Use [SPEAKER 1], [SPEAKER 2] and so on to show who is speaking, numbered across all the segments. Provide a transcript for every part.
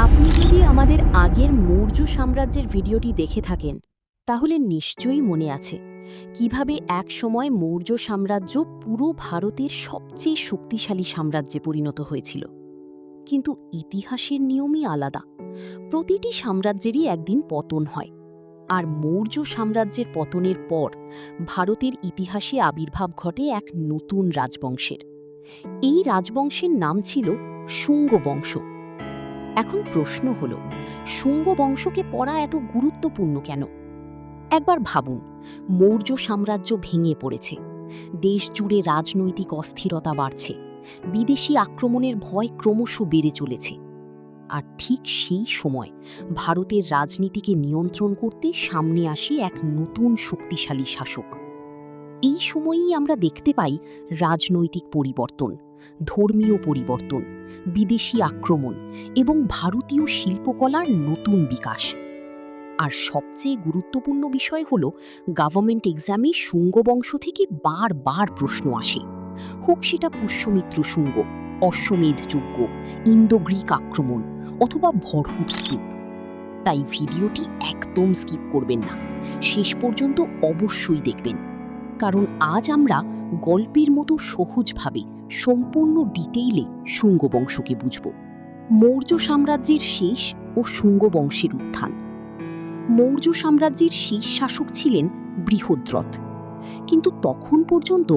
[SPEAKER 1] আপনি যদি আমাদের আগের মৌর্য সাম্রাজ্যের ভিডিওটি দেখে থাকেন তাহলে নিশ্চয়ই মনে আছে কিভাবে এক সময় মৌর্য সাম্রাজ্য পুরো ভারতের সবচেয়ে শক্তিশালী সাম্রাজ্যে পরিণত হয়েছিল। কিন্তু ইতিহাসের নিয়মই আলাদা। প্রতিটি সাম্রাজ্যেরই একদিন পতন হয়, আর মৌর্য সাম্রাজ্যের পতনের পর ভারতের ইতিহাসে আবির্ভাব ঘটে এক নতুন রাজবংশের। এই রাজবংশের নাম ছিল শুঙ্গ বংশ। এখন প্রশ্ন হল, শুঙ্গ বংশকে পড়া এত গুরুত্বপূর্ণ কেন? একবার ভাবুন, মৌর্য সাম্রাজ্য ভেঙে পড়েছে, দেশ জুড়ে রাজনৈতিক অস্থিরতা বাড়ছে, বিদেশি আক্রমণের ভয় ক্রমশ বেড়ে চলেছে। আর ঠিক সেই সময় ভারতের রাজনীতিকে নিয়ন্ত্রণ করতে সামনে আসে এক নতুন শক্তিশালী শাসক। এই সময়েই আমরা দেখতে পাই রাজনৈতিক পরিবর্তন, ধর্মীয় পরিবর্তন, বিদেশি আক্রমণ এবং ভারতীয় শিল্পকলার নতুন বিকাশ। আর সবচেয়ে গুরুত্বপূর্ণ বিষয় হল, গভর্নমেন্ট এক্সামে শুঙ্গ বংশ থেকে বারবার প্রশ্ন আসে, হোক সেটা পুষ্যমিত্র শুঙ্গ, অশ্বমেধ যজ্ঞ, ইন্দো গ্রিক আক্রমণ অথবা ভরহুট স্তূপ। তাই ভিডিওটি একদম স্কিপ করবেন না, শেষ পর্যন্ত অবশ্যই দেখবেন, কারণ আজ আমরা গল্পের মতো সহজভাবে সম্পূর্ণ ডিটেইলে শুঙ্গ বংশকে বুঝব। মৌর্য সাম্রাজ্যের শেষ ও শুঙ্গ বংশের উত্থান। মৌর্য সাম্রাজ্যের শেষ শাসক ছিলেন বৃহদ্রথ, কিন্তু তখন পর্যন্ত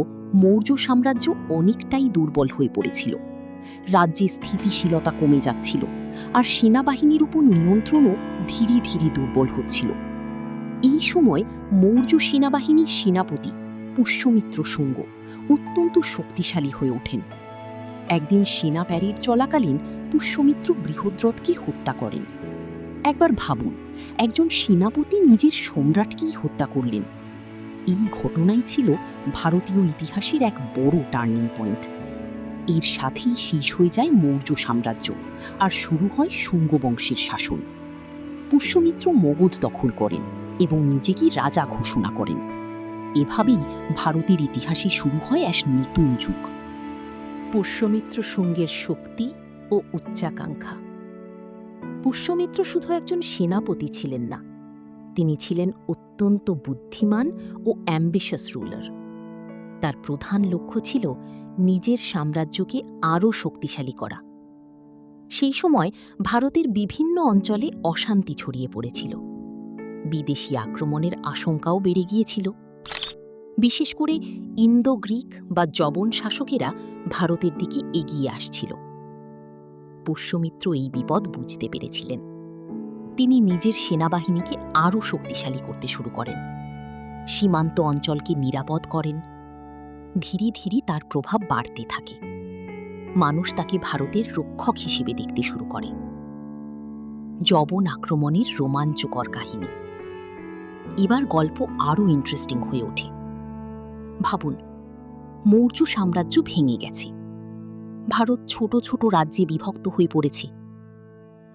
[SPEAKER 1] মৌর্য সাম্রাজ্য অনেকটাই দুর্বল হয়ে পড়েছিল। রাজ্যে স্থিতিশীলতা কমে যাচ্ছিল, আর সেনাবাহিনীর উপর নিয়ন্ত্রণও ধীরে ধীরে দুর্বল হচ্ছিল। এই সময় মৌর্য সেনাবাহিনীর সেনাপতি পুষ্যমিত্র শুঙ্গ অত্যন্ত শক্তিশালী হয়ে ওঠেন। একদিন সেনা প্যারেড চলাকালীন পুষ্যমিত্র বৃহদ্রথকে হত্যা করেন। একবার ভাবুন, একজন সেনাপতি নিজের সম্রাটকেই হত্যা করলেন। এই ঘটনাই ছিল ভারতীয় ইতিহাসের এক বড় টার্নিং পয়েন্ট। এর সাথেই শেষ হয়ে যায় মৌর্য সাম্রাজ্য, আর শুরু হয় শুঙ্গ বংশের শাসন। পুষ্যমিত্র মগধ দখল করেন এবং নিজেকে রাজা ঘোষণা করেন। এভাবেই ভারতের ইতিহাসে শুরু হয় এক নতুন যুগ। পুষ্যমিত্র শুঙ্গের শক্তি ও উচ্চাকাঙ্ক্ষা। পুষ্যমিত্র শুধু একজন সেনাপতি ছিলেন না, তিনি ছিলেন অত্যন্ত বুদ্ধিমান ও অ্যাম্বিশাস রুলার। তার প্রধান লক্ষ্য ছিল নিজের সাম্রাজ্যকে আরও শক্তিশালী করা। সেই সময় ভারতের বিভিন্ন অঞ্চলে অশান্তি ছড়িয়ে পড়েছিল, বিদেশি আক্রমণের আশঙ্কাও বেড়ে গিয়েছিল। বিশেষ করে ইন্দো গ্রিক বা যবন শাসকেরা ভারতের দিকে এগিয়ে আসছিল। পুষ্যমিত্র এই বিপদ বুঝতে পেরেছিলেন। তিনি নিজের সেনাবাহিনীকে আরও শক্তিশালী করতে শুরু করেন, সীমান্ত অঞ্চলকে নিরাপদ করেন। ধীরে ধীরে তার প্রভাব বাড়তে থাকে। মানুষ তাকে ভারতের রক্ষক হিসেবে দেখতে শুরু করে। যবন আক্রমণের রোমাঞ্চকর কাহিনী। এবার গল্প আরও ইন্টারেস্টিং হয়ে ওঠে। ভাবুন, মৌর্য সাম্রাজ্য ভেঙে গেছে, ভারত ছোট ছোট রাজ্যে বিভক্ত হয়ে পড়েছে,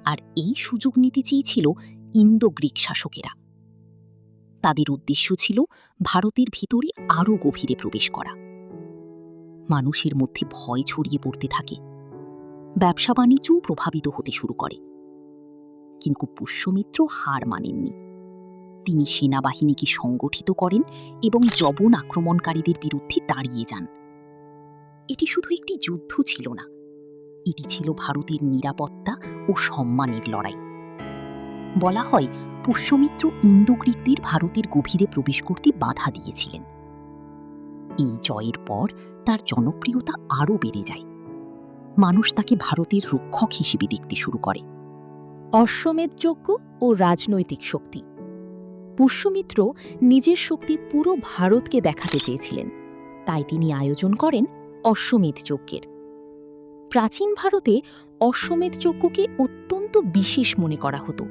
[SPEAKER 1] আর এই সুযোগ নিতে চেয়েছিল ইন্দো গ্রিক শাসকেরা। তাদের উদ্দেশ্য ছিল ভারতের ভিতরে আরও গভীরে প্রবেশ করা। মানুষের মধ্যে ভয় ছড়িয়ে পড়তে থাকে, ব্যবসা বাণিজ্যও প্রভাবিত হতে শুরু করে। কিন্তু পুষ্যমিত্র হার মানেননি। তিনি সেনাবাহিনীকে সংগঠিত করেন এবং যবন আক্রমণকারীদের বিরুদ্ধে দাঁড়িয়ে যান। এটি শুধু একটি যুদ্ধ ছিল না, এটি ছিল ভারতের নিরাপত্তা ও সম্মানের লড়াই। বলা হয়, পুষ্যমিত্র ইন্দো গ্রিকদের ভারতের গভীরে প্রবেশ করতে বাধা দিয়েছিলেন। এই জয়ের পর তার জনপ্রিয়তা আরও বেড়ে যায়। মানুষ তাকে ভারতের রক্ষক হিসেবে দেখতে শুরু করে। অশ্বমেধ যজ্ঞ ও রাজনৈতিক শক্তি। পুষ্যমিত্র নিজের শক্তি পুরো ভারতকে দেখাতে চেয়েছিলেন, তাই তিনি আয়োজন করেন অশ্বমেধ যজ্ঞের। প্রাচীন ভারতে অশ্বমেধ যজ্ঞকে অত্যন্ত বিশেষ মনে করা হতো।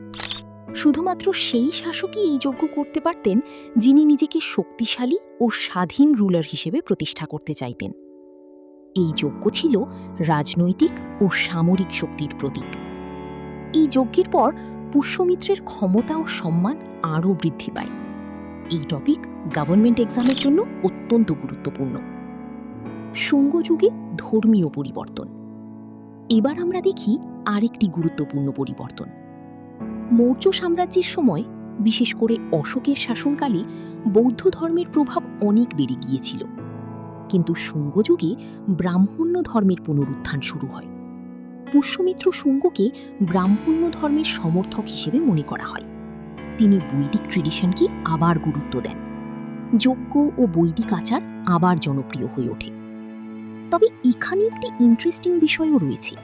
[SPEAKER 1] শুধুমাত্র সেই শাসকই এই যজ্ঞ করতে পারতেন যিনি নিজেকে শক্তিশালী ও স্বাধীন রুলার হিসেবে প্রতিষ্ঠা করতে চাইতেন। এই যজ্ঞ ছিল রাজনৈতিক ও সামরিক শক্তির প্রতীক। এই যজ্ঞের পর পুষ্যমিত্রের ক্ষমতা ও সম্মান আরও বৃদ্ধি পায়। এই টপিক গভর্নমেন্ট এক্সামের জন্য অত্যন্ত গুরুত্বপূর্ণ। শুঙ্গ যুগে ধর্মীয় পরিবর্তন। এবার আমরা দেখি আরেকটি গুরুত্বপূর্ণ পরিবর্তন। মৌর্য সাম্রাজ্যের সময়, বিশেষ করে অশোকের শাসনকালে, বৌদ্ধ ধর্মের প্রভাব অনেক বেড়ে গিয়েছিল। কিন্তু শুঙ্গ যুগে ব্রাহ্মণ্য ধর্মের পুনরুত্থান শুরু হয়। পুষ্যমিত্র শুঙ্গকে ব্রাহ্মণ্য ধর্মের সমর্থক হিসেবে মনে করা হয়। তিনি বৈদিক ট্রেডিশনকে আবার গুরুত্ব দেন। যজ্ঞ ও বৈদিক আচার আবার জনপ্রিয় হয়ে ওঠে। তবে এখানে একটি ইন্টারেস্টিং বিষয়ও রয়েছে।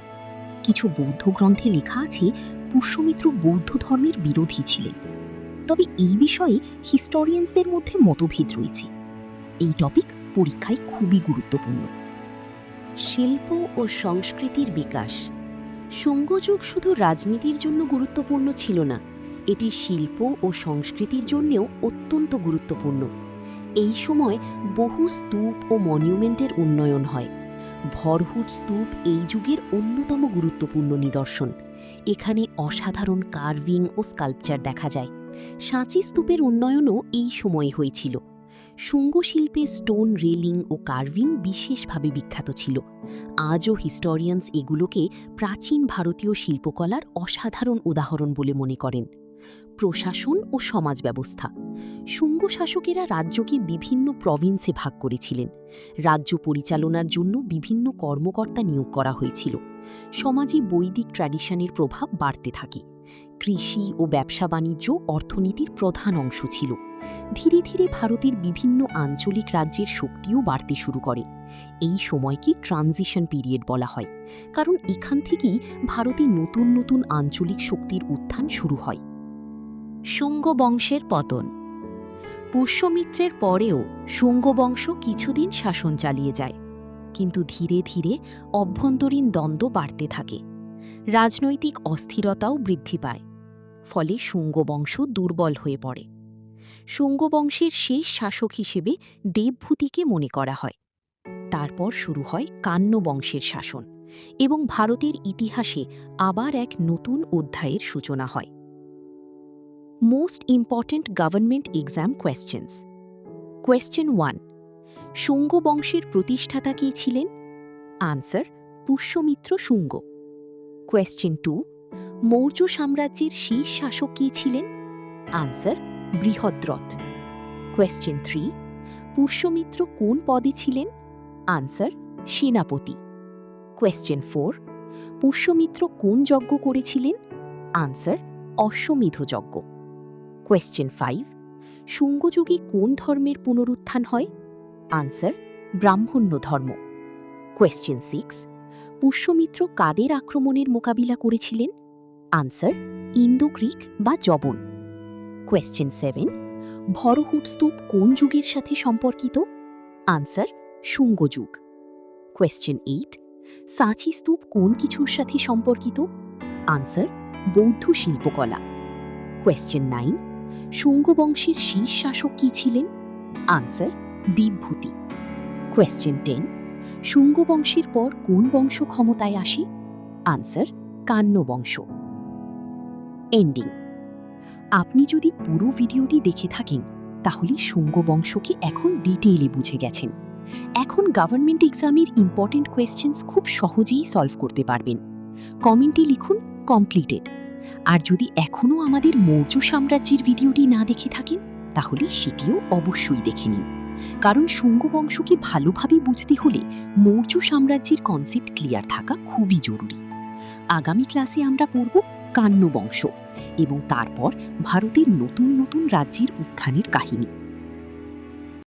[SPEAKER 1] কিছু বৌদ্ধ গ্রন্থে লেখা আছে পুষ্যমিত্র বৌদ্ধ ধর্মের বিরোধী ছিলেন। তবে এই বিষয়ে হিস্টোরিয়ানসদের মধ্যে মতভেদ রয়েছে। এই টপিক পরীক্ষায় খুবই গুরুত্বপূর্ণ। শিল্প ও সংস্কৃতির বিকাশ। শুঙ্গ যুগ শুধু রাজনীতির জন্য গুরুত্বপূর্ণ ছিল না, এটি শিল্প ও সংস্কৃতির জন্যও অত্যন্ত গুরুত্বপূর্ণ। এই সময় বহু স্তূপ ও মনিউমেন্টের উন্নয়ন হয়। ভরহুট স্তূপ এই যুগের অন্যতম গুরুত্বপূর্ণ নিদর্শন। এখানে অসাধারণ কার্ভিং ও স্কাল্পচার দেখা যায়। সাঁচি স্তূপের উন্নয়নও এই সময়ে হয়েছিল। শুঙ্গ শিল্পে স্টোন রেলিং ও কার্ভিং বিশেষভাবে বিখ্যাত ছিল। আজও হিস্টোরিয়ানস এগুলোকে প্রাচীন ভারতীয় শিল্পকলার অসাধারণ উদাহরণ বলে মনে করেন। প্রশাসন ও সমাজ ব্যবস্থা। শুঙ্গ শাসকেরা রাজ্যকে বিভিন্ন প্রভিন্সে ভাগ করেছিলেন। রাজ্য পরিচালনার জন্য বিভিন্ন কর্মকর্তা নিয়োগ করা হয়েছিল। সমাজে বৈদিক ট্র্যাডিশনের প্রভাব বাড়তে থাকে। কৃষি ও ব্যবসা বাণিজ্য অর্থনীতির প্রধান অংশ ছিল। ধীরে ধীরে ভারতের বিভিন্ন আঞ্চলিক রাজ্যের শক্তিও বাড়তে শুরু করে। এই সময়কে ট্রানজিশন পিরিয়ড বলা হয়, কারণ এখান থেকেই ভারতে নতুন নতুন আঞ্চলিক শক্তির উত্থান শুরু হয়। শুঙ্গ বংশের পতন। পুষ্যমিত্রের পরেও শুঙ্গ বংশ কিছুদিন শাসন চালিয়ে যায়, কিন্তু ধীরে ধীরে অভ্যন্তরীণ দ্বন্দ্ব বাড়তে থাকে। রাজনৈতিক অস্থিরতাও বৃদ্ধি পায়, ফলে শুঙ্গ বংশ দুর্বল হয়ে পড়ে। শুঙ্গ বংশের শেষ শাসক হিসেবে দেবভূতিকে মনে করা হয়। তারপর শুরু হয় কান্য বংশের শাসন, এবং ভারতের ইতিহাসে আবার এক নতুন অধ্যায়ের সূচনা হয়। Most important government exam questions. Question 1, Shunga বংশের প্রতিষ্ঠাতা কে ছিলেন? আনসার, পুষ্যমিত্র শুঙ্গ। কোয়েশ্চেন 2, মৌর্য সাম্রাজ্যের শেষ শাসক কে ছিলেন? আনসার, বৃহদ্রথ। কোয়েশ্চেন 3, পুষ্যমিত্র কোন পদে ছিলেন? আনসার, সেনাপতি। কোয়েশ্চেন 4, পুষ্যমিত্র কোন যজ্ঞ করেছিলেন? আনসার, অশ্বমেধ যজ্ঞ। কোয়েশ্চেন 5, শুঙ্গ যুগে কোন ধর্মের পুনরুত্থান হয়? আনসার, ব্রাহ্মণ্য ধর্ম। কোয়েশ্চেন 6, পুষ্যমিত্র কাদের আক্রমণের মোকাবিলা করেছিলেন? আনসার, ইন্দো গ্রিক বা যবন। কোয়েশ্চেন 7, ভরহুট স্তূপ কোন যুগের সাথে সম্পর্কিত? আনসার, শুঙ্গ যুগ। কোয়েশ্চেন 8, সাঁচি স্তূপ কোন কিছুর সাথে সম্পর্কিত? আনসার, বৌদ্ধ শিল্পকলা। কোয়েশ্চেন 9, শুঙ্গ বংশের শেষ শাসক কি ছিলেন? আনসার, দেবভূতি। কোয়েশ্চেন 10, শুঙ্গ বংশের পর কোন বংশ ক্ষমতায় আসে? আনসার, কান্য বংশ। এন্ডিং। আপনি যদি পুরো ভিডিওটি দেখে থাকেন, তাহলে শুঙ্গ বংশকে এখন ডিটেইলে বুঝে গেছেন। এখন গভর্নমেন্ট এক্সামের ইম্পর্টেন্ট কোয়েশ্চেন্স খুব সহজেই সলভ করতে পারবেন। কমেন্টে লিখুন কমপ্লিটেড। আর যদি এখনও আমাদের মৌর্য সাম্রাজ্যের ভিডিওটি না দেখে থাকেন, তাহলে সেটিও অবশ্যই দেখে নিন। কারণ শুঙ্গ বংশকে ভালোভাবে বুঝতে হলে মৌর্য সাম্রাজ্যের কনসেপ্ট ক্লিয়ার থাকা খুবই জরুরি। আগামী ক্লাসে আমরা পড়ব কান্য বংশ এবং তারপর ভারতের নতুন নতুন রাজ্যের উত্থানের কাহিনী।